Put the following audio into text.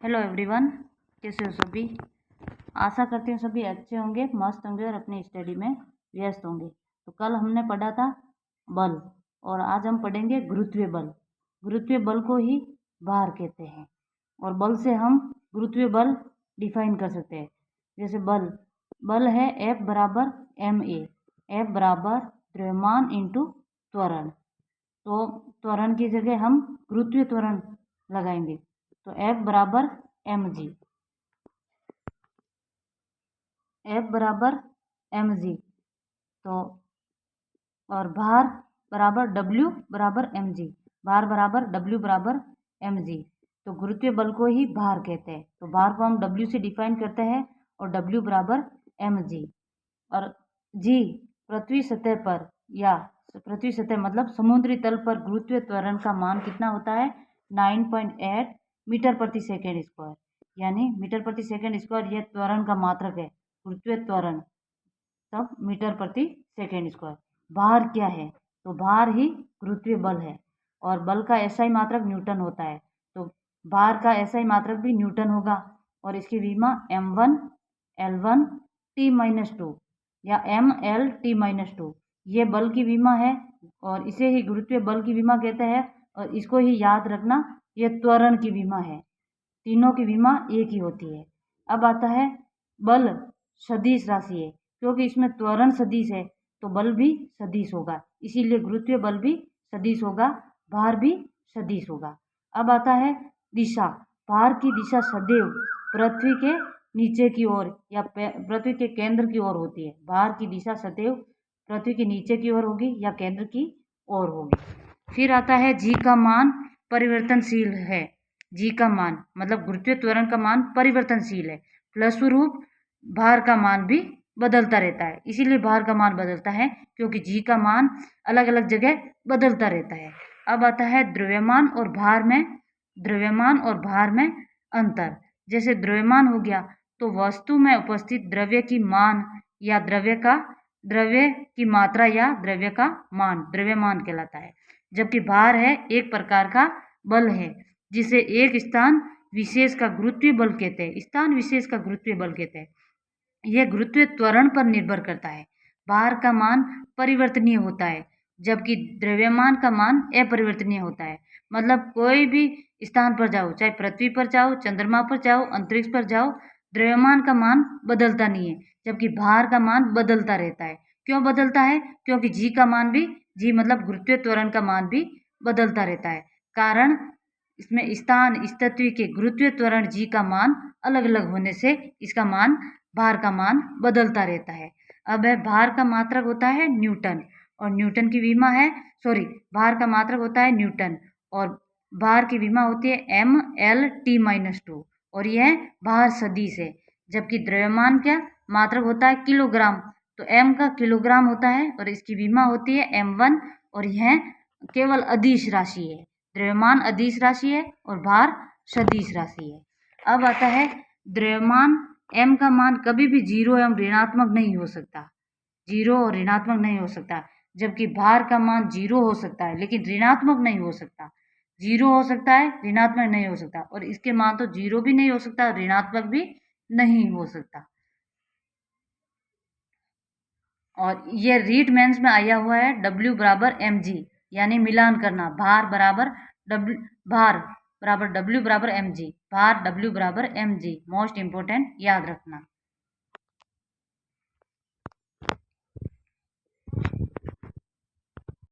Hello everyone, कैसे हो सभी। आशा करती हूँ सभी अच्छे होंगे, मस्त होंगे और अपनी स्टडी में व्यस्त होंगे। तो कल हमने पढ़ा था बल और आज हम पढ़ेंगे गुरुत्वीय बल। गुरुत्वीय बल को ही भार कहते हैं और बल से हम गुरुत्वीय बल डिफाइन कर सकते हैं। जैसे बल है F बराबर ma। F बराबर द्रव्यमान इंटू त्वरण। तो त्वरण की जगह हम गुरुत्वीय त्वरण लगाएंगे। तो F बराबर mg। F बराबर mg। तो और भार बराबर W बराबर mg। भार बराबर W बराबर mg। तो गुरुत्वीय बल को ही भार कहते हैं। तो भार को हम W से डिफाइन करते हैं और W बराबर mg। और g पृथ्वी सतह पर या पृथ्वी सतह मतलब समुद्री तल पर गुरुत्वीय त्वरण का मान कितना होता है? 9.8 मीटर प्रति सेकेंड स्क्वायर। यानी मीटर प्रति सेकेंड स्क्वायर यह त्वरण का मात्रक है, गुरुत्वीय त्वरण, तब मीटर प्रति सेकेंड स्क्वायर। भार क्या है? तो भार ही गुरुत्वीय बल है और बल का एसआई मात्रक न्यूटन होता है। तो भार का एसआई मात्रक भी न्यूटन होगा और इसकी विमा m1 L1 T-2 या ml T-2 ये बल की विमा है और इसे ही गुरुत्वीय बल की विमा कहते हैं। और इसको ही याद रखना, यह त्वरण की विमा है। तीनों की विमा एक ही होती है। अब आता है बल सदिश राशि है, क्योंकि इसमें त्वरण सदिश है तो बल भी सदिश होगा, इसीलिए गुरुत्वीय बल भी सदिश होगा, भार भी सदिश होगा। अब आता है दिशा। भार की दिशा सदैव पृथ्वी के नीचे की ओर या पृथ्वी के केंद्र की ओर होती है। भार की दिशा सदैव पृथ्वी के नीचे की ओर होगी या केंद्र की ओर होगी। फिर आता है जी का मान परिवर्तनशील है। जी का मान मतलब गुरुत्वीय त्वरण का मान परिवर्तनशील है, फलस्वरूप भार का मान भी बदलता रहता है। इसीलिए भार का मान बदलता है, क्योंकि जी का मान अलग अलग जगह बदलता रहता है। अब आता है द्रव्यमान और भार में अंतर। जैसे द्रव्यमान हो गया तो वस्तु में उपस्थित द्रव्य की मान या द्रव्य की मात्रा या द्रव्य का मान द्रव्यमान कहलाता है। जबकि भार है एक प्रकार का बल है जिसे एक स्थान विशेष का गुरुत्वीय बल कहते हैं। स्थान विशेष का गुरुत्वीय बल कहते हैं। यह गुरुत्वीय त्वरण पर निर्भर करता है। भार का मान परिवर्तनीय होता है जबकि द्रव्यमान का मान अपरिवर्तनीय होता है। मतलब कोई भी स्थान पर जाओ, चाहे पृथ्वी पर जाओ, चंद्रमा पर जाओ, अंतरिक्ष पर जाओ, द्रव्यमान का मान बदलता नहीं है, जबकि भार का मान बदलता रहता है। क्यों बदलता है? क्योंकि जी मतलब गुरुत्वीय त्वरण का मान भी बदलता रहता है। कारण इसमें स्थान स्थिति के गुरुत्वीय त्वरण जी का मान अलग अलग होने से इसका मान भार का मान बदलता रहता है। अब है भार का मात्रक होता है न्यूटन और न्यूटन की विमा है भार का मात्रक होता है न्यूटन और भार की विमा होती है ml T-2 और यह भार सदिश है। जबकि द्रव्यमान क्या मात्रक होता है किलोग्राम, तो m का किलोग्राम होता है और इसकी विमा होती है m1 और यह केवल अदिश राशि है। द्रव्यमान अदिश राशि है और भार सदिश राशि है। अब आता है द्रव्यमान m का मान कभी भी जीरो एवं ऋणात्मक नहीं हो सकता, जीरो और ऋणात्मक नहीं हो सकता। जबकि भार का मान जीरो हो सकता है लेकिन ऋणात्मक नहीं हो सकता। जीरो हो सकता है, ऋणात्मक नहीं हो सकता, और इसके मान तो जीरो भी नहीं हो सकता, ऋणात्मक भी नहीं हो सकता। और ये रीट मेंस में आया हुआ है W बराबर mg, यानी मिलान करना, भार बराबर W बराबर mg, भार W बराबर mg, मोस्ट इंपोर्टेंट याद रखना।